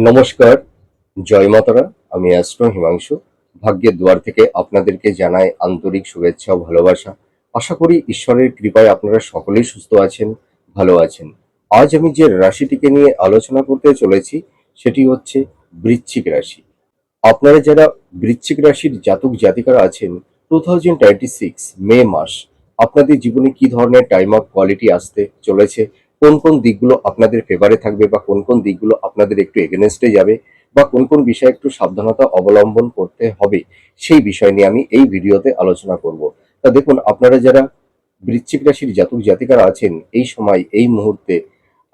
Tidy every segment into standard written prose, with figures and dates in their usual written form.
নমস্কার, জয় মাতারা। আমি অ্যাস্ট্রো হিমাংশু। ভাগ্যের দুয়ার থেকে আপনাদেরকে জানাই আন্তরিক শুভেচ্ছা ও ভালোবাসা। আশা করি ঈশ্বরের কৃপায় আপনারা সকলেই সুস্থ আছেন, ভালো আছেন। আজ আমি যে রাশিটিকে নিয়ে আলোচনা করতে চলেছি সেটি হচ্ছে বৃশ্চিক রাশি। আপনারা যারা বৃশ্চিক রাশির জাতক জাতিকারা আছেন, 2026 মে মাস আপনাদের জীবনে কি ধরনের টাইম অফ কোয়ালিটি আসতে চলেছে, কোন কোন দিকগুলো আপনাদের ফেভারে থাকবে বা কোন কোন দিকগুলো আপনাদের একটু এগেনস্টে যাবে, বা কোন কোন বিষয়ে একটু সাবধানতা অবলম্বন করতে হবে, সেই বিষয় নিয়ে আমি এই ভিডিওতে আলোচনা করব। তা দেখুন, আপনারা যারা বৃশ্চিক রাশির জাতক জাতিকারা আছেন, এই সময় এই মুহূর্তে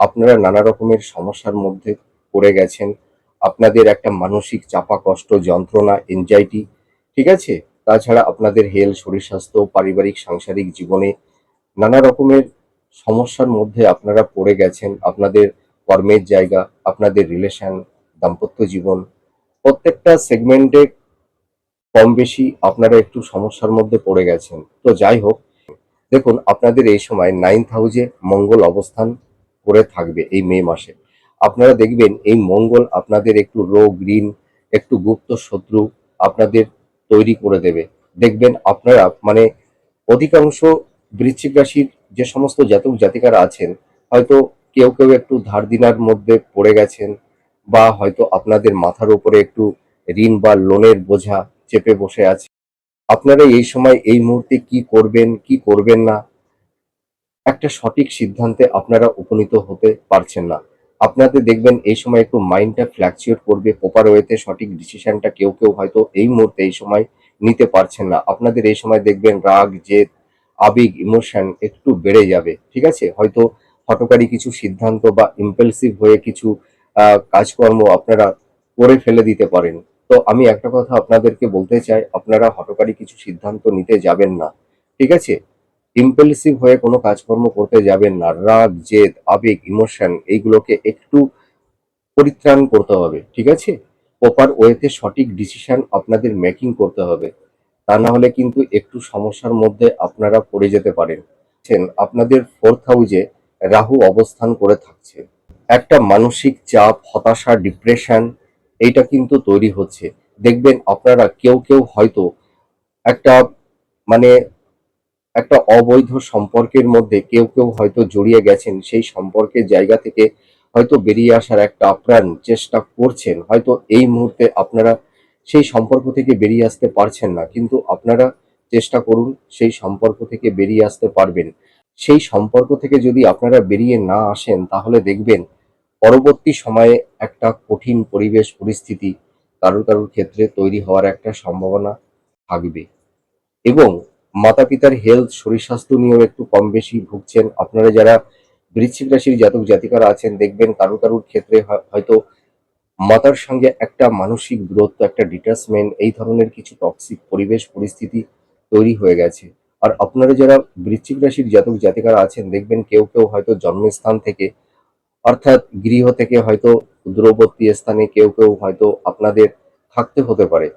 আপনারা নানা রকমের সমস্যার মধ্যে পড়ে গেছেন। আপনাদের একটা মানসিক চাপা, কষ্ট, যন্ত্রণা, এনজাইটি, ঠিক আছে? তাছাড়া আপনাদের হেলথ, শরীর স্বাস্থ্য, পারিবারিক সাংসারিক জীবনে নানা রকমের সমস্যার মধ্যে আপনারা পড়ে গেছেন। আপনাদের কর্মের জায়গা, আপনাদের রিলেশন, দাম্পত্য জীবন, প্রত্যেকটা সেগমেন্টে কম বেশি আপনারা একটু সমস্যার মধ্যে পড়ে গেছেন। তো যাই হোক, দেখুন আপনাদের এই সময় 9th হাউসে মঙ্গল অবস্থান করে থাকবে এই মে মাসে। আপনারা দেখবেন এই মঙ্গল আপনাদের একটু রোগ, ঋণ, একটু গুপ্ত শত্রু আপনাদের তৈরি করে দেবে। দেখবেন আপনারা মানে অধিকাংশ বৃশ্চিক রাশির যে সমস্ত জাতক জাতিকারা আছেন, হয়তো কেউ কেউ একটু ধার দিনার মধ্যে পড়ে গেছেন, বা হয়তো আপনাদের মাথার উপরে একটু ঋণ বা লোনের বোঝা চেপে বসে আছে। আপনারা এই সময় এই মুহূর্তে কি করবেন, কি করবেন না, একটা সঠিক সিদ্ধান্তে আপনারা উপনীত হতে পারছেন না। আপনাদের দেখবেন এই সময় একটু মাইন্ডটা ফ্ল্যাকচুয়েট করবে, প্রপার ওয়েতে সঠিক ডিসিশনটা কেউ কেউ হয়তো এই মুহূর্তে এই সময় নিতে পারছেন না। আপনাদের এই সময় দেখবেন রাগ, জেদ, আবেগ, ইমোশন একটু বেড়ে যাবে, ঠিক আছে? হয়তো হঠকারী কিছু সিদ্ধান্ত বা ইম্পালসিভ হয়ে কিছু কাজকর্ম আপনারা করে ফেলে দিতে পারেন। তো আমি একটা কথা আপনাদেরকে বলতে চাই, আপনারা হঠকারী কিছু সিদ্ধান্ত নিতে যাবেন না, ঠিক আছে? ইম্পালসিভ হয়ে কোনো কাজকর্ম করতে যাবেন না। রাগ, জেদ, আবেগ, ইমোশন এইগুলোকে একটু পরিত্রাণ করতে হবে, ঠিক আছে? প্রপার ওয়েতে সঠিক ডিসিশন আপনাদের মেকিং করতে হবে। তা না হলে কিন্তু একটু সমস্যার মধ্যে আপনারা পড়ে যেতে পারেন। আপনাদের 4th হাউসে রাহু অবস্থান করে থাকছে। একটা মানসিক চাপ, হতাশা, ডিপ্রেশন এইটা কিন্তু তৈরি হচ্ছে। দেখবেন আপনারা কেউ কেউ হয়তো একটা মানে একটা অবৈধ সম্পর্কের মধ্যে কেউ কেউ হয়তো জড়িয়ে গেছেন। সেই সম্পর্কের জায়গা থেকে হয়তো বেরিয়ে আসার একটা আপ্রাণ চেষ্টা করছেন। হয়তো এই মুহূর্তে আপনারা সেই সম্পর্ক থেকে বেরিয়ে আসতে পারছেন না, কিন্তু আপনারা চেষ্টা করুন, সেই সম্পর্ক থেকে বেরিয়ে আসতে পারবেন। সেই সম্পর্ক থেকে যদি আপনারা বেরিয়ে না আসেন, তাহলে দেখবেন পরবর্তী সময়ে একটা কঠিন পরিবেশ পরিস্থিতি কারুর কারুর ক্ষেত্রে তৈরি হওয়ার একটা সম্ভাবনা থাকবে। এবং মাতা-পিতার হেলথ, শরীর স্বাস্থ্য নিয়েও একটু কম বেশি ভুগছেন। আপনারা যারা বৃশ্চিক রাশির জাতক জাতিকারা আছেন, দেখবেন কারুর কারুর ক্ষেত্রে হয়তো মাতার সঙ্গে একটা মানসিক দূরত্ব, একটা ডিটাচমেন্ট, এই ধরনের কিছু টক্সিক পরিবেশ পরিস্থিতি তৈরি হয়ে গেছে। আর আপনারা যারা বৃশ্চিক রাশির জাতক জাতিকারা আছেন, দেখবেন কেউ কেউ হয়তো জন্মস্থান থেকে, অর্থাৎ গৃহ থেকে হয়তো দূরবর্তী স্থানে কেউ কেউ হয়তো আপনাদের থাকতে হতে পারে।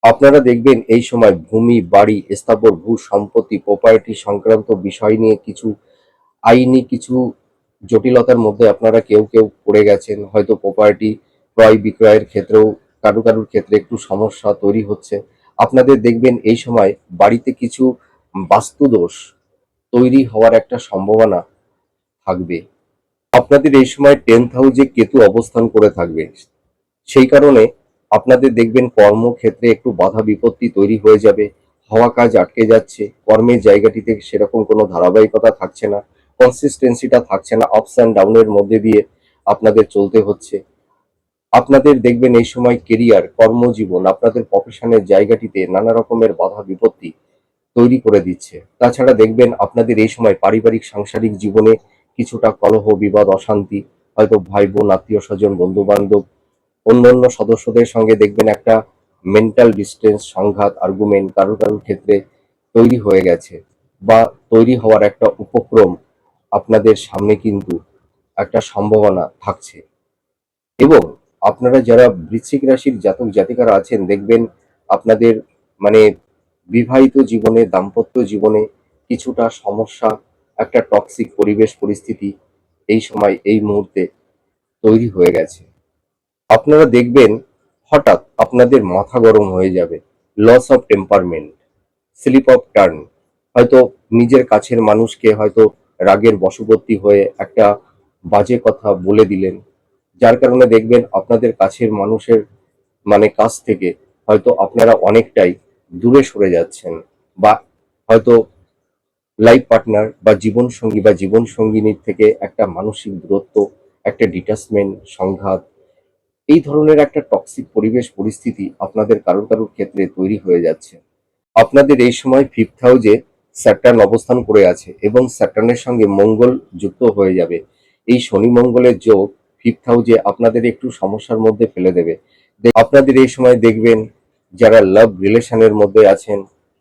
আপনারা দেখবেন এই সময় ভূমি, বাড়ি, স্থাবর ভূ সম্পত্তি, প্রপার্টি সংক্রান্ত বিষয় নিয়ে কিছু আইনি কিছু জটিলতার মধ্যে আপনারা কেউ কেউ পড়ে গেছেন। হয়তো প্রপার্টি ক্রয় বিক্রয়ের ক্ষেত্রেও কারু কারুর ক্ষেত্রে একটু সমস্যা তৈরি হচ্ছে। আপনাদের দেখবেন এই সময় বাড়িতে কিছু বাস্তুদোষ তৈরি হওয়ার একটা সম্ভাবনা থাকবে। আপনাদের এই সময় 10th হাউসে কেতু অবস্থান করে থাকবে। সেই কারণে আপনাদের দেখবেন কর্মক্ষেত্রে একটু বাধা বিপত্তি তৈরি হয়ে যাবে। হওয়া কাজ আটকে যাচ্ছে। কর্মের জায়গাটিতে সেরকম কোনো ধারাবাহিকতা থাকছে না। কনসিস্টেন্সিটা থাকছে না। আপস অ্যান্ড ডাউনের মধ্যে দিয়ে আপনাদের চলতে হচ্ছে। আপনাদের দেখবেন এই সময় কেরিয়ার, কর্মজীবন, আপনাদের প্রফেশনের জায়গাটিতে নানা রকমের বাধা বিপত্তি তৈরি করে দিচ্ছে। তাছাড়া দেখবেন আপনাদের এই সময় পারিবারিক সাংসারিক জীবনে কিছুটা কলহ, বিবাদ, অশান্তি, হয়তো ভাই বোন, আত্মীয় স্বজন, বন্ধু বান্ধব, অন্যান্য সদস্যদের সঙ্গে দেখবেন একটা মেন্টাল ডিস্টেন্স, সংঘাত, আর্গুমেন্ট কারোর কারোর ক্ষেত্রে তৈরি হয়ে গেছে, বা তৈরি হওয়ার একটা উপক্রম আপনাদের সামনে কিন্তু একটা সম্ভাবনা থাকছে। এবং আপনারা যারা বৃশ্চিক রাশির জাতক জাতিকারা আছেন, দেখবেন আপনাদের মানে বিবাহিত জীবনে, দাম্পত্য জীবনে কিছুটা সমস্যা, একটা টক্সিক পরিবেশ পরিস্থিতি এই সময় এই মুহূর্তে তৈরি হয়ে গেছে। আপনারা দেখবেন হঠাৎ আপনাদের মাথা গরম হয়ে যাবে, loss of temperament, slip of turn, হয়তো নিজের কাছের মানুষকে হয়তো রাগের বশবর্তী হয়ে একটা বাজে কথা বলে দিলেন, যার কারণে দেখবেন আপনাদের কাছের মানুষের কাছ থেকে হয়তো আপনারা অনেকটাই দূরে সরে যাচ্ছেন, বা হয়তো লাইফ পার্টনার বা জীবন সঙ্গী বা জীবন সঙ্গিনীর থেকে একটা মানসিক দূরত্ব, একটা ডিটাচমেন্ট, সংঘাত, এই ধরনের একটা টক্সিক পরিবেশ পরিস্থিতি আপনাদের কারোর কারোর ক্ষেত্রে তৈরি হয়ে যাচ্ছে। আপনাদের এই সময় ফিফথ হাউসে স্যাটার্ন অবস্থান করে আছে এবং স্যাটার্নের সঙ্গে মঙ্গল যুক্ত হয়ে যাবে। এই শনি মঙ্গলের যোগ ফিফথ হাউসে আপনাদের একটু সমস্যার মধ্যে ফেলে দেবে। আপনাদের এই সময় দেখবেন যারা লাভ রিলেশনের মধ্যে আছেন,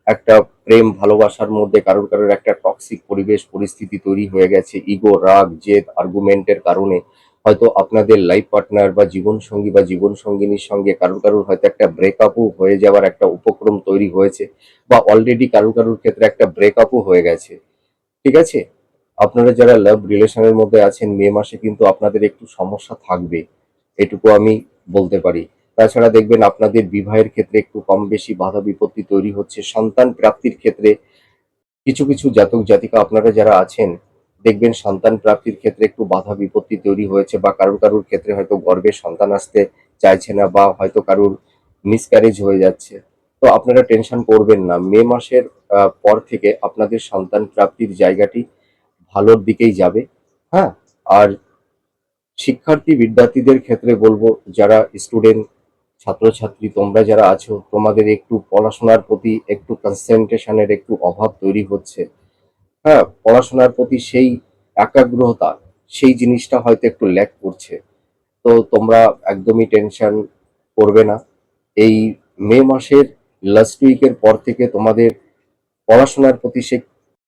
একটা প্রেম ভালোবাসার মধ্যে কারোর কারোর একটা টক্সিক পরিবেশ পরিস্থিতি তৈরি হয়ে গেছে, ইগো, রাগ, জেদ, আর্গুমেন্টের কারণে হয়তো আপনাদের লাইফ পার্টনার বা জীবন সঙ্গী বা জীবন সঙ্গিনীর সঙ্গে কারোর কারোর হয়তো একটা ব্রেকআপও হয়ে যাওয়ার একটা উপক্রম তৈরি হয়েছে, বা অলরেডি কারোর কারোর ক্ষেত্রে একটা ব্রেকআপও হয়ে গেছে। ঠিক আছে? আপনারা যারা লাভ রিলেশনের মধ্যে আছেন, মে মাসে কিন্তু আপনাদের একটু সমস্যা থাকবে, এটুকু আমি বলতে পারি। তাছাড়া দেখবেন আপনাদের বিবাহের ক্ষেত্রে একটু কম বেশি বাধা বিপত্তি তৈরি হচ্ছে। সন্তান প্রাপ্তির ক্ষেত্রে কিছু কিছু জাতক জাতিকা আপনারা যারা আছেন, দেখবেন সন্তান প্রাপ্তির ক্ষেত্রে একটু বাধা বিপত্তি তৈরি হয়েছে, বা কারুর কারুর ক্ষেত্রে হয়তো গর্ভে সন্তান আসতে চাইছে না, বা হয়তো কারুর মিসক্যারেজ হয়ে যাচ্ছে। তো আপনারা টেনশন করবেন না, মে মাসের পর থেকে আপনাদের সন্তান প্রাপ্তির জায়গাটি ভালোর দিকেই যাবে। হ্যাঁ, আর শিক্ষার্থী বিদ্যার্থীদের ক্ষেত্রে বলবো, যারা স্টুডেন্ট, ছাত্রছাত্রী তোমরা যারা আছো, তোমাদের একটু পড়াশোনার প্রতি একটু কনসেন্ট্রেশনের একটু অভাব তৈরি হচ্ছে। হ্যাঁ, পড়াশোনার প্রতি সেই একাগ্রতা, সেই জিনিসটা হয়তো একটু ল্যাক করছে। তো তোমরা একদমই টেনশন করবে না। এই মে মাসের লাস্ট উইকের পর থেকে তোমাদের পড়াশোনার প্রতি সেই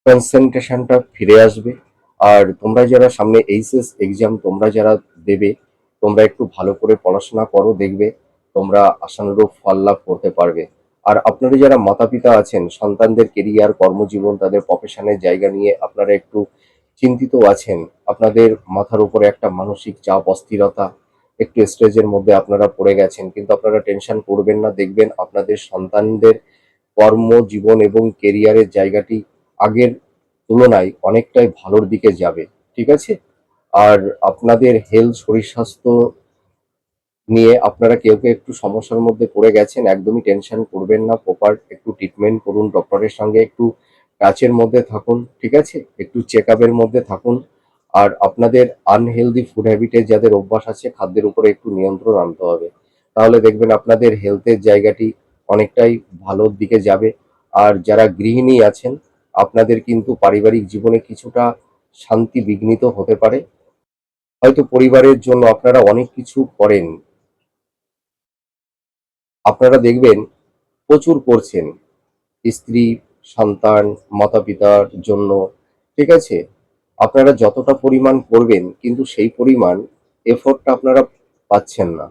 কনসেন্ট্রেশনটা ফিরে আসবে। আর তোমরা যারা সামনে এইচএস এক্সাম তোমরা যারা দেবে, তোমরা একটু ভালো করে পড়াশোনা করো, দেখবে তোমরা আশানুরূপ ফল লাভ করতে পারবে। আর আপনারা যারা মাতা পিতা আছেন, সন্তানদের কেরিয়ার, কর্মজীবন, তাদের প্রফেশনের জায়গা নিয়ে আপনারা একটু চিন্তিত আছেন, আপনাদের মাথার উপরে একটা মানসিক চাপ, অস্থিরতা, একটু স্ট্রেসের মধ্যে আপনারা পড়ে গেছেন, কিন্তু আপনারা টেনশন করবেন না, দেখবেন আপনাদের সন্তানদের কর্মজীবন এবং কেরিয়ারের জায়গাটি আগের তুলনায় অনেকটাই ভালোর দিকে যাবে। ঠিক আছে? আর আপনাদের হেলথ, শরীর স্বাস্থ্য নিয়ে আপনারা কেউ কেউ একটু সমস্যার মধ্যে পড়ে গেছেন, একদমই টেনশন করবেন না, প্রপার একটু ট্রিটমেন্ট করুন, ডক্টরের সঙ্গে একটু টাচের মধ্যে থাকুন। ঠিক আছে? একটু চেক আপের মধ্যে থাকুন। আর আপনাদের আনহেলদি ফুড হ্যাবিটে যাদের অভ্যাস আছে, খাদ্যের উপরে একটু নিয়ন্ত্রণ আনতে হবে। তাহলে দেখবেন আপনাদের হেলথের জায়গাটি অনেকটাই ভালোর দিকে যাবে। আর যারা গৃহিণী আছেন, আপনাদের কিন্তু পারিবারিক জীবনে কিছুটা শান্তি বিঘ্নিত হতে পারে। হয়তো পরিবারের জন্য আপনারা অনেক কিছু করেন, আপনারা দেখবেন প্রচুর করছেন স্ত্রী, সন্তান, মাতা-পিতার জন্য। ঠিক আছে? আপনারা যতটা পরিমাণ করবেন কিন্তু সেই পরিমাণ এফোর্টটা আপনারা পাচ্ছেন না।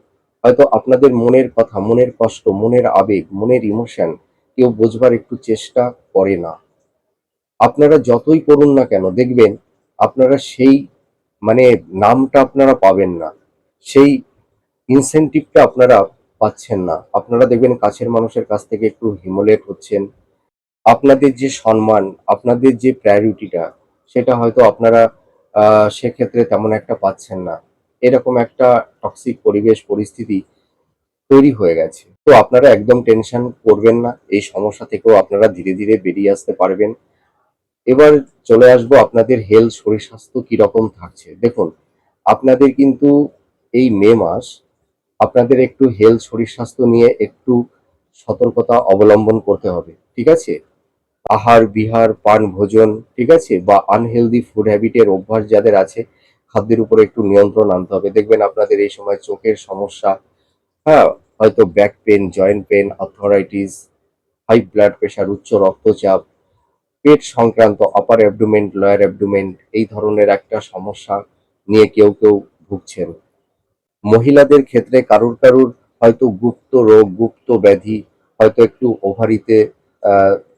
হয়তো আপনাদের মনের কথা, মনের কষ্ট, মনের আবেগ, মনের ইমোশন কেউ বোঝবার একটু চেষ্টা করে না। আপনারা যতই করুন না কেন, দেখবেন আপনারা সেই মানে নামটা আপনারা পাবেন না। সেই ইনসেনটিভটা আপনারা পাচ্ছেন না। আপনারা দেখবেন কাছের মানুষের কাছ থেকে একটু হিমোলেট হচ্ছেন। আপনাদের যে সম্মান, আপনাদের যে প্রায়োরিটিটা, সেটা হয়তো আপনারা সেক্ষেত্রে তেমন একটা পাচ্ছেন না। এরকম একটা টক্সিক পরিবেশ পরিস্থিতি তৈরি হয়ে গেছে। তো আপনারা একদম টেনশন করবেন না। এই সমস্যা থেকেও আপনারা ধীরে ধীরে বেরিয়ে আসতে পারবেন। এবার চলে আসবো আপনাদের হেলথ, শরীর স্বাস্থ্য কিরকম থাকছে। দেখুন, আপনাদের কিন্তু এই মে মাস আপনাদের একটু হেলথ, শরীর স্বাস্থ্য নিয়ে একটু সতর্কতা অবলম্বন করতে হবে। ঠিক আছে? আহার বিহার, পান ভোজন, ঠিক আছে, বা আনহেলদি ফুড হ্যাবিটের অভ্যাস যাদের আছে, খাদ্যের উপরে একটু নিয়ন্ত্রণ আনতে হবে। দেখবেন আপনাদের এই সময় চোখের সমস্যা, হ্যাঁ, হয়তো back pain, joint pain, arthritis, high blood pressure, উচ্চ রক্তচাপ, পেট সংক্রান্ত আপার অ্যাবডোমেন, লোয়ার অ্যাবডোমেন, এই ধরনের একটা সমস্যা নিয়ে কেউ কেউ ভুগছেন। মহিলাদের ক্ষেত্রে কারুর কারুর হয়তো গুপ্ত রোগ, গুপ্ত ব্যাধি, হয়তো একটু ওভারিতে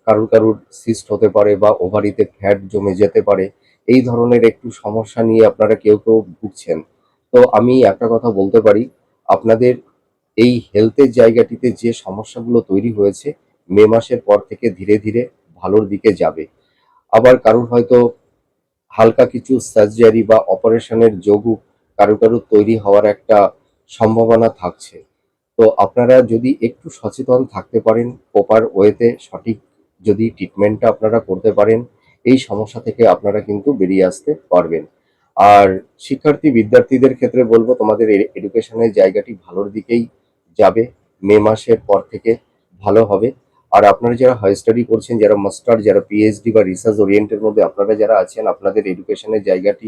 কারুর কারুর সিস্ট হতে পারে, বা ওভারিতে ফ্যাট জমে যেতে পারে। এই ধরনের একটু সমস্যা নিয়ে আপনারা কেউ কেউ ভুগছেন। তো আমি একটা কথা বলতে পারি, আপনাদের এই হেলথের জায়গাটিতে যে সমস্যাগুলো তৈরি হয়েছে মে মাসের পর থেকে ধীরে ধীরে ভালোর দিকে যাবে। আবার কারুর হয়তো হালকা কিছু সার্জারি বা অপারেশনের যোগও কারো কারো তৈরি হওয়ার একটা সম্ভাবনা থাকছে। তো আপনারা যদি একটু সচেতন থাকতে পারেন, প্রপার ওয়েতে সঠিক যদি ট্রিটমেন্টটা আপনারা করতে পারেন, এই সমস্যা থেকে আপনারা কিন্তু বেরিয়ে আসতে পারবেন। আর শিক্ষার্থী বিদ্যার্থীদের ক্ষেত্রে বলবো তোমাদের এডুকেশনের জায়গাটি ভালোর দিকেই যাবে। মে মাসের পর থেকে ভালো হবে। আর আপনারা যারা হাই স্টাডি করছেন, যারা মাস্টার, যারা পিএইচডি বা রিসার্চ ওরিয়েন্টের মধ্যে আপনারা যারা আছেন, আপনাদের এডুকেশনের জায়গাটি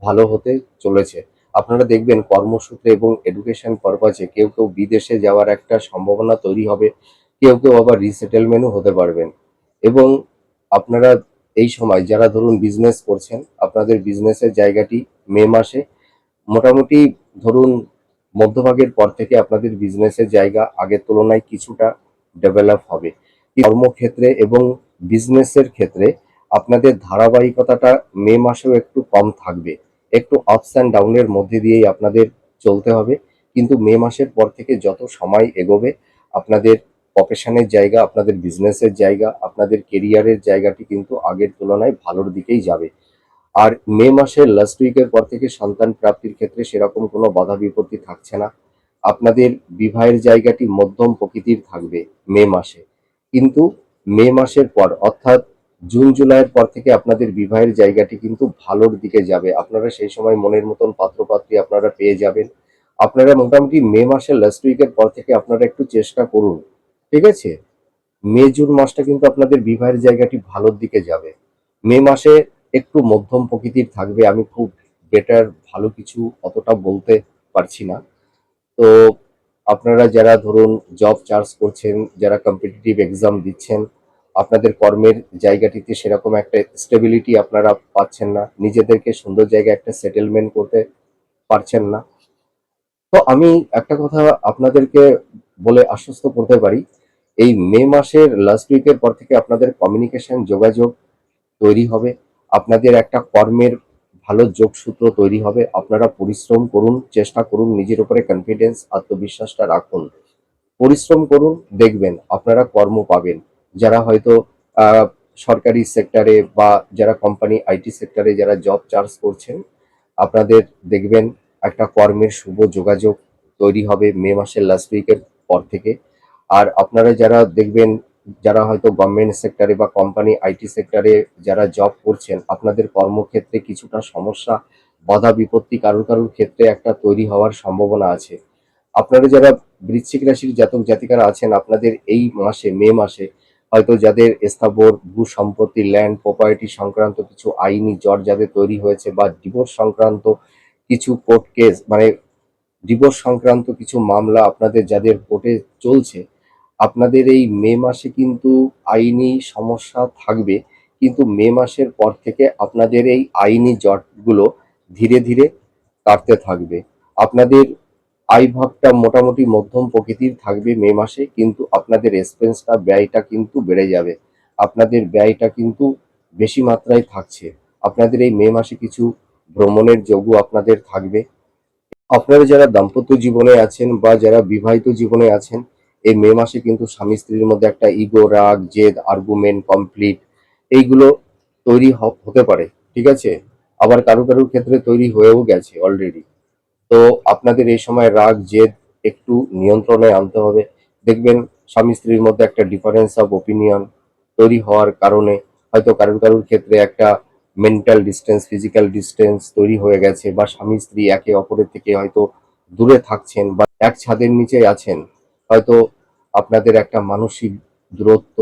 ভালো হতে চলেছে। আপনারা দেখবেন কর্মসূত্রে এবং এডুকেশন পারপাজে কেউ কেউ বিদেশে যাওয়ার একটা সম্ভাবনা তৈরি হবে, কেউ কেউ আবার রিসেটেলমেন্টও হতে পারবেন। এবং আপনারা এই সময় যারা ধরুন বিজনেস করছেন, আপনাদের বিজনেসের জায়গাটি মে মাসে মোটামুটি ধরুন মধ্যভাগের পর থেকে আপনাদের বিজনেসের জায়গা আগের তুলনায় কিছুটা ডেভেলপ হবে। কর্মক্ষেত্রে এবং বিজনেসের ক্ষেত্রে আপনাদের ধারাবাহিকতাটা মে মাসেও একটু কম থাকবে, একটু আপস অ্যান্ড ডাউনের মধ্যে দিয়েই আপনাদের চলতে হবে। কিন্তু মে মাসের পর থেকে যত সময় এগোবে আপনাদের প্রফেশনের জায়গা, আপনাদের বিজনেসের জায়গা, আপনাদের কেরিয়ারের জায়গাটি কিন্তু আগের তুলনায় ভালোর দিকেই যাবে। আর মে মাসের লাস্ট উইকের পর থেকে সন্তান প্রাপ্তির ক্ষেত্রে সেরকম কোনো বাধা বিপত্তি থাকছে না। আপনাদের বিবাহের জায়গাটি মধ্যম প্রকৃতির থাকবে মে মাসে। কিন্তু মে মাসের পর অর্থাৎ জুন জুলাইয়ের পর থেকে আপনাদের বিবাহের জায়গাটি কিন্তু ভালোর দিকে যাবে। আপনারা সেই সময় মনের মতন পাত্রপাত্রী আপনারা পেয়ে যাবেন। আপনারা মোটামুটি মে মাসের লাস্ট উইকের পর থেকে আপনারা একটু চেষ্টা করুন, ঠিক আছে? মে জুন মাসটা কিন্তু আপনাদের বিবাহের জায়গাটি ভালোর দিকে যাবে। মে মাসে একটু মধ্যম প্রকৃতির থাকবে। আমি খুব বেটার ভালো কিছু অতটা বলতে পারছি না। তো আপনারা যারা ধরুন জব চার্জ করছেন, যারা কম্পিটিটিভ এক্সাম দিচ্ছেন, আপনাদের কর্মের জায়গাটিতে সেরকম একটা স্টেবিলিটি আপনারা পাচ্ছেন না, নিজেদেরকে সুন্দর জায়গায় একটা সেটেলমেন্ট করতে পারছেন না। তো আমি একটা কথা আপনাদেরকে বলে আশ্বস্ত করতে পারি, এই মে মাসের লাস্ট উইকের পর থেকে আপনাদের কমিউনিকেশন যোগাযোগ তৈরি হবে। আপনাদের একটা কর্মের ভালো যোগসূত্র তৈরি হবে। আপনারা পরিশ্রম করুন, চেষ্টা করুন, নিজের উপরে কনফিডেন্স আত্মবিশ্বাসটা রাখুন। পরিশ্রম করুন, দেখবেন আপনারা কর্ম পাবেন। যারা হয়তো আহ, সরকারি সেক্টরে বা যারা কোম্পানি আইটি সেক্টরে যারা জব চার্জ করছেন, আপনাদের দেখবেন একটা কর্মের শুভ যোগাযোগ তৈরি হবে মে মাসের লাস্ট উইকের পর থেকে। আর আপনারা যারা দেখবেন যারা হয়তো গভর্নমেন্ট সেক্টরে বা কোম্পানি আইটি সেক্টরে যারা জব করছেন, আপনাদের কর্মক্ষেত্রে কিছুটা সমস্যা, বাধা বিপত্তি কারুর কারুর ক্ষেত্রে একটা তৈরি হওয়ার সম্ভাবনা আছে। আপনারা যারা বৃশ্চিক রাশির জাতক জাতিকারা আছেন, আপনাদের এই মাসে মে মাসে হয়তো যাদের স্থাবর ভূ সম্পত্তি, ল্যান্ড প্রপার্টি সংক্রান্ত কিছু আইনি জট যাদের তৈরি হয়েছে, বা ডিভোর্স সংক্রান্ত কিছু কোর্ট কেস, মানে ডিভোর্স সংক্রান্ত কিছু মামলা আপনাদের যাদের কোর্টে চলছে, আপনাদের এই মে মাসে কিন্তু আইনি সমস্যা থাকবে। কিন্তু মে মাসের পর থেকে আপনাদের এই আইনি জটগুলো ধীরে ধীরে কাটতে থাকবে। আপনাদের আয় ভাগটা মোটামুটি মধ্যম প্রকৃতির থাকবে মে মাসে, কিন্তু আপনাদের এক্সপেন্সটা, ব্যয়টা কিন্তু বেড়ে যাবে। আপনাদের ব্যয়টা কিন্তু বেশি মাত্রায় থাকছে। আপনাদের এই মে মাসে কিছু ভ্রমণের যোগও আপনাদের থাকবে। আপনারা যারা দাম্পত্য জীবনে আছেন বা যারা বিবাহিত জীবনে আছেন, এই মে মাসে কিন্তু স্বামী স্ত্রীর মধ্যে একটা ইগো, রাগ, জেদ, আর্গুমেন্ট, কমপ্লিট এইগুলো তৈরি হতে পারে, ঠিক আছে? আবার কারো কারোর ক্ষেত্রে তৈরি হয়েও গেছে অলরেডি। তো আপনাদের এই সময় রাগ জেদ একটু নিয়ন্ত্রণে আনতে হবে। দেখবেন স্বামী স্ত্রীর মধ্যে একটা ডিফারেন্স অফ ওপিনিয়ন তৈরি হওয়ার কারণে হয়তো কারোর কারোর ক্ষেত্রে একটা মেন্টাল ডিস্টেন্স, ফিজিক্যাল ডিস্টেন্স তৈরি হয়ে গেছে, বা স্বামী স্ত্রী একে অপরের থেকে হয়তো দূরে থাকছেন বা এক ছাদের নিচে আছেন। হয়তো আপনাদের একটা মানসিক দূরত্ব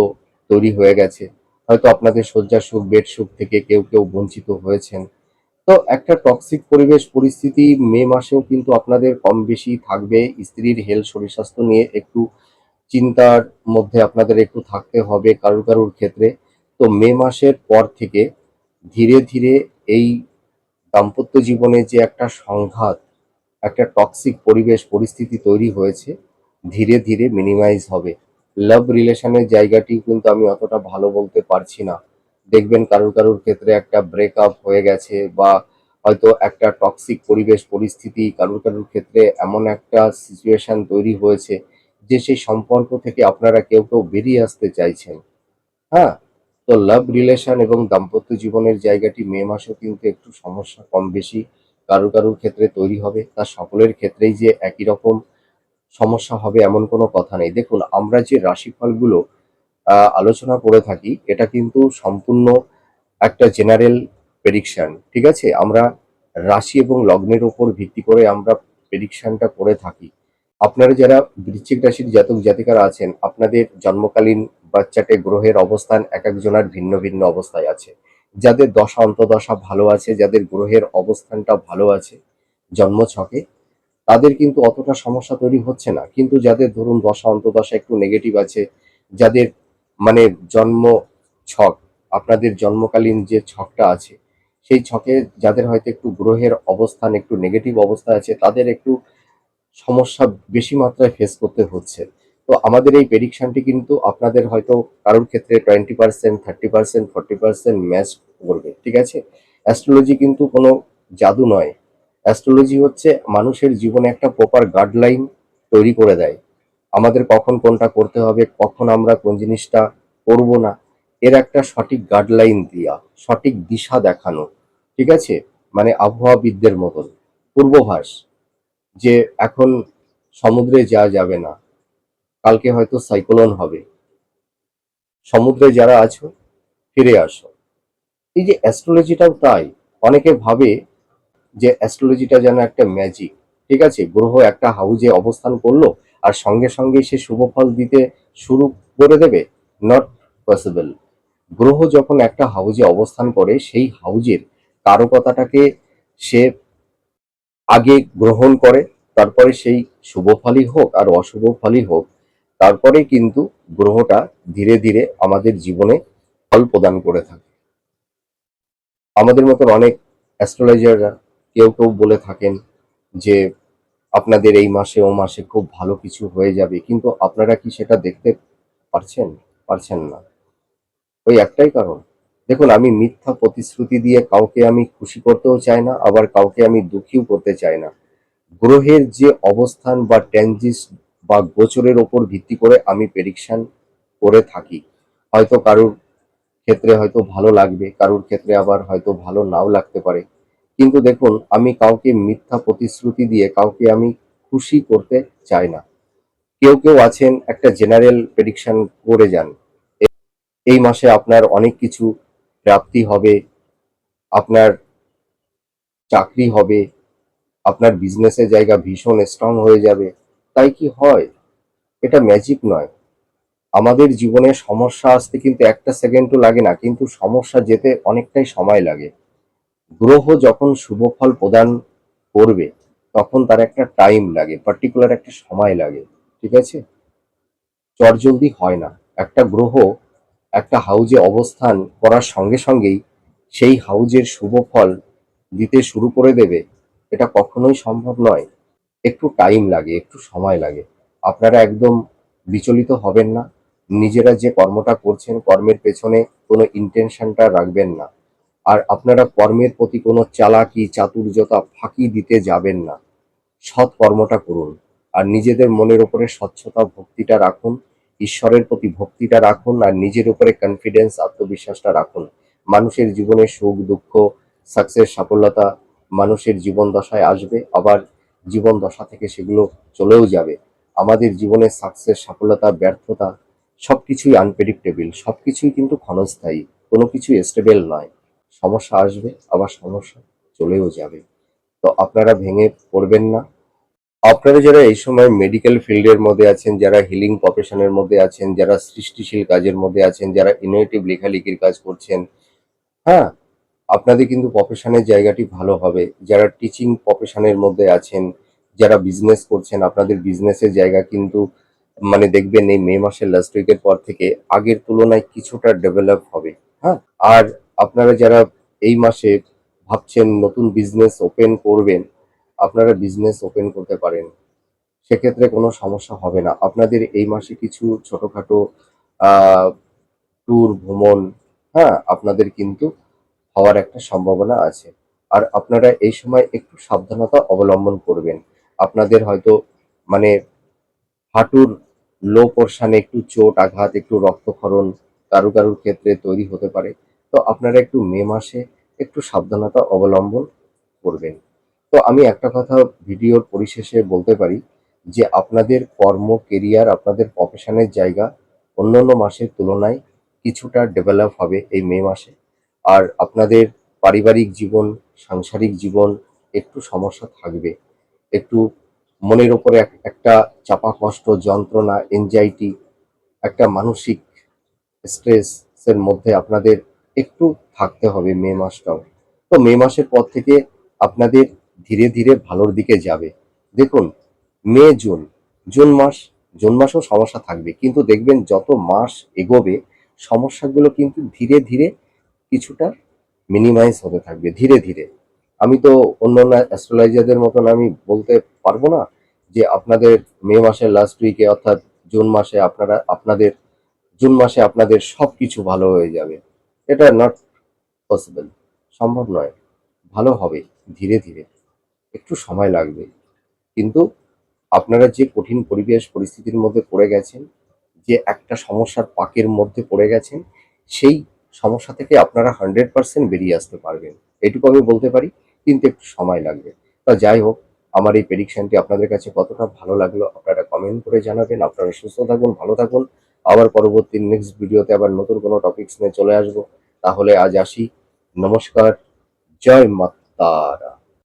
তৈরি হয়ে গেছে। হয়তো আপনাদের শয্যা সুখ, বেড সুখ থেকে কেউ কেউ বঞ্চিত হয়েছেন। তো একটা টক্সিক পরিবেশ পরিস্থিতি মে মাসেও কিন্তু আপনাদের কম বেশি থাকবে। স্ত্রীর হেলথ, শরীর স্বাস্থ্য নিয়ে একটু চিন্তার মধ্যে আপনাদের একটু থাকতে হবে কারুর কারুর ক্ষেত্রে। তো মে মাসের পর থেকে ধীরে ধীরে এই দাম্পত্য জীবনে যে একটা সংঘাত, একটা টক্সিক পরিবেশ পরিস্থিতি তৈরি হয়েছে, ধীরে ধীরে মিনিমাইজ হবে। লাভ রিলেশনের জায়গাটি কিন্তু আমি অতটা ভালো বলতে পারছি না। দেখবেন কারুর কারুর ক্ষেত্রে একটা ব্রেকআপ হয়ে গেছে, বা হয়তো একটা টক্সিক পরিবেশ পরিস্থিতি কারুর কারুর ক্ষেত্রে এমন একটা সিচুয়েশন তৈরি হয়েছে যে সেই সম্পর্ক থেকে আপনারা কেউ কেউ বেরিয়ে আসতে চাইছেন। হ্যাঁ, তো লাভ রিলেশন এবং দাম্পত্য জীবনের জায়গাটি মে মাসেও কিন্তু একটু সমস্যা কম বেশি কারুর কারুর ক্ষেত্রে তৈরি হবে। তা সকলের ক্ষেত্রেই যে একই রকম সমস্যা হবে এমন কোনো কথা নেই। দেখুন, আমরা যে রাশিফলগুলো আলোচনা করে থাকি এটা কিন্তু সম্পূর্ণ একটা জেনারেল প্রেডিকশন, ঠিক আছে? আমরা রাশি এবং লগ্নের উপর ভিত্তি করে আমরা প্রেডিকশনটা করে থাকি। আপনারা যারা বৃশ্চিক রাশির জাতক জাতিকারা আছেন, আপনাদের জন্মকালীন বাচ্চাটে গ্রহের অবস্থান এক একজনের ভিন্ন ভিন্ন অবস্থায় আছে। যাদের দশা অন্তদশা ভালো আছে, যাদের গ্রহের অবস্থানটা ভালো আছে জন্ম ছকে, তাদের কিন্তু অতটা সমস্যা তৈরি হচ্ছে না। কিন্তু যাদের ধরুন দশা অন্তদশা একটু নেগেটিভ আছে, যাদের মানে জন্ম ছক, আপনাদের জন্মকালীন যে ছকটা আছে সেই ছকে যাদের হয়তো একটু গ্রহের অবস্থান একটু নেগেটিভ অবস্থায় আছে, তাদের একটু সমস্যা বেশি মাত্রায় ফেস করতে হচ্ছে। তো আমাদের এই প্রেডিকশনটি কিন্তু আপনাদের হয়তো কারোর ক্ষেত্রে 20%, 30%, 40% ম্যাচ করবে, ঠিক আছে? অ্যাস্ট্রোলজি কিন্তু কোনো জাদু নয়। অ্যাস্ট্রোলজি হচ্ছে মানুষের জীবনে একটা প্রপার গাইডলাইন তৈরি করে দেয়। আমাদের কখন কোনটা করতে হবে, কখন আমরা কোন জিনিসটা করব না, এর একটা সঠিক গাইডলাইন দেয়া, সঠিক দিশা দেখানো, ঠিক আছে? মানে আবহাওয়াবিদদের মতন পূর্বাভাস যে এখন সমুদ্রে যাওয়া যাবে না, কালকে হয়তো সাইক্লোন হবে, সমুদ্রে যারা আছো ফিরে আসো। এই যে অ্যাস্ট্রোলজিটাও তাই। অনেকে ভাবে যে অ্যাস্ট্রোলজিটা যেন একটা ম্যাজিক, ঠিক আছে? গ্রহ একটা হাউজে অবস্থান করলো আর সঙ্গে সঙ্গে সে শুভ ফল দিতে শুরু করে দেবে। Not possible. গ্রহ যখন একটা হাউজে অবস্থান করে সেই হাউজের কারকতাটাকে সে আগে গ্রহণ করে, তারপরে সেই শুভ ফলই হোক আর অশুভ ফলই হোক, তারপরে কিন্তু গ্রহটা ধীরে ধীরে আমাদের জীবনে ফল প্রদান করে থাকে। আমাদের মতন অনেক অ্যাস্ট্রোলজাররা কেউ কেউ বলে থাকেন যে আপনাদের এই মাসে ও মাসে খুব ভালো কিছু হয়ে যাবে, কিন্তু আপনারা কি সেটা দেখতে পারছেন? পারছেন না। ওই একটাই কারণ, দেখুন, আমি মিথ্যা প্রতিশ্রুতি দিয়ে কাউকে আমি খুশি করতেও চাই না, আবার কাউকে আমি দুঃখীও করতে চাই না। গ্রহের যে অবস্থান বা ট্রানজিট বা গোচরের ওপর ভিত্তি করে আমি প্রেডিকশন করে থাকি। হয়তো কারুর ক্ষেত্রে হয়তো ভালো লাগবে, কারুর ক্ষেত্রে আবার হয়তো ভালো নাও লাগতে পারে। কিন্তু দেখুন, আমি কাউকে মিথ্যা প্রতিশ্রুতি দিয়ে কাউকে আমি খুশি করতে চাই না। কেউ কেউ আছেন একটা জেনারেল প্রেডিকশন করে যান, এই মাসে আপনার অনেক কিছু প্রাপ্তি হবে, আপনার চাকরি হবে, আপনার বিজনেসের জায়গা ভীষণ স্ট্রং হয়ে যাবে। তাই কি হয়? এটা ম্যাজিক নয়। আমাদের জীবনে সমস্যা আসতে কিন্তু একটা সেকেন্ডও লাগে না, কিন্তু সমস্যা যেতে অনেকটাই সময় লাগে। গ্রহ যখন শুভ ফল প্রদান করবে তখন তার একটা টাইম লাগে, পার্টিকুলার একটা সময় লাগে, ঠিক আছে? চটজলদি হয় না। একটা গ্রহ একটা হাউজে অবস্থান করার সঙ্গে সঙ্গেই সেই হাউজের শুভ ফল দিতে শুরু করে দেবে, এটা কখনোই সম্ভব নয়। একটু টাইম লাগে, একটু সময় লাগে। আপনারা একদম বিচলিত হবেন না। নিজেরা যে কর্মটা করছেন কর্মের পেছনে কোনো ইন্টেনশনটা রাখবেন না। আর আপনারা কর্মের প্রতি কোনো চালাকি চাতুর্যতা ফাঁকি দিতে যাবেন না। সৎ কর্মটা করুন। আর নিজেদের মনের উপরে স্বচ্ছতা ভক্তিটা রাখুন, ঈশ্বরের প্রতি ভক্তিটা রাখুন আর নিজের উপরে কনফিডেন্স আত্মবিশ্বাসটা রাখুন। মানুষের জীবনে সুখ দুঃখ সাকসেস সাফল্যতা মানুষের জীবন দশায় আসবে, আবার জীবন দশা থেকে সেগুলো চলেও যাবে। আমাদের জীবনে সাকসেস সফলতা ব্যর্থতা সবকিছুই আনপ্রেডিক্টেবল, সবকিছুই কিন্তু ক্ষণস্থায়ী, কোনো কিছু স্টেবল নয়। সমস্যা আসবে আবার সমস্যা চলেও যাবে। তো আপনারা ভেঙে পড়বেন না। আপনারা যারা এই সময় মেডিকেল ফিল্ডের মধ্যে আছেন, যারা হিলিং প্রফেশনের মধ্যে আছেন, যারা সৃষ্টিশীল কাজের মধ্যে আছেন, যারা ইনোভেটিভ লেখালেখির কাজ করছেন, হ্যাঁ, আপনাদের কিন্তু প্রফেশনের জায়গাটি ভালো হবে। যারা টিচিং প্রফেশনের মধ্যে আছেন, যারা বিজনেস করছেন, আপনাদের বিজনেসের জায়গা কিন্তু মানে দেখবেন এই মে মাসের লাস্ট উইকের পর থেকে আগের তুলনায় কিছুটা ডেভেলপ হবে। হ্যাঁ, আর আপনারা যারা এই মাসে ভাবছেন নতুন বিজনেস ওপেন করবেন, আপনারা বিজনেস ওপেন করতে পারেন, সেক্ষেত্রে কোনো সমস্যা হবে না। আপনাদের এই মাসে কিছু ছোটখাটো আহ ট্যুর ভ্রমণ, হ্যাঁ, আপনাদের কিন্তু হওয়ার একটা সম্ভাবনা আছে। আর আপনারা এই সময় একটু সাবধানতা অবলম্বন করবেন। আপনাদের হয়তো মানে হাঁটুর লো পোরশনে একটু চোট আঘাত, একটু রক্তক্ষরণ কারুর ক্ষেত্রে তৈরি হতে পারে। তো আপনারা একটু মে মাসে একটু সাবধানতা অবলম্বন করবেন। তো আমি একটা কথা ভিডিওর পরিশেষে বলতে পারি যে আপনাদের কর্ম, কেরিয়ার, আপনাদের প্রফেশনের জায়গা অন্যান্য মাসের তুলনায় কিছুটা ডেভেলপ হবে এই মে মাসে। আর আপনাদের পারিবারিক জীবন, সাংসারিক জীবন একটু সমস্যা থাকবে। একটু মনের উপরে একটা চাপা কষ্ট, যন্ত্রণা, এনজাইটি, একটা মানসিক স্ট্রেস এর মধ্যে আপনাদের একটু থাকতে হবে মে মাসটাও। তো মে মাসের পর থেকে আপনাদের ধীরে ধীরে ভালোর দিকে যাবে। দেখুন, মে জুন, জুন মাসেও সমস্যা থাকবে, কিন্তু দেখবেন যত মাস এগোবে সমস্যাগুলো কিন্তু ধীরে ধীরে কিছুটা মিনিমাইজ হতে থাকবে ধীরে ধীরে। আমি তো অন্যান্য অ্যাস্ট্রোলজারদের মতন আমি বলতে পারবো না যে আপনাদের মে মাসের লাস্ট উইকে অর্থাৎ জুন মাসে আপনাদের সবকিছু ভালো হয়ে যাবে। এটা নট পসিবল, সম্ভব নয়। ভালো হবে ধীরে ধীরে, একটু সময় লাগবে। কিন্তু আপনারা যে কঠিন পরিবেশ পরিস্থিতির মধ্যে পড়ে গেছেন, যে একটা সমস্যার পাকের মধ্যে পড়ে গেছেন, সেই সমস্যা থেকে আপনারা 100% বেরিয়ে আসতে পারবেন, এটুকু আমি বলতে পারি। কিন্তু একটু সময় লাগবে। তা যাই হোক, আমার এই প্রেডিকশনটি আপনাদের কাছে কতটা ভালো লাগলো আপনারা কমেন্ট করে জানাবেন। আপনারা সুস্থ থাকুন, ভালো থাকুন। আবার পরবর্তী নেক্সট ভিডিওতে আবার নতুন কোনো টপিকস নিয়ে চলে আসবো। তাহলে আজ আসি। নমস্কার। জয় মা তারা।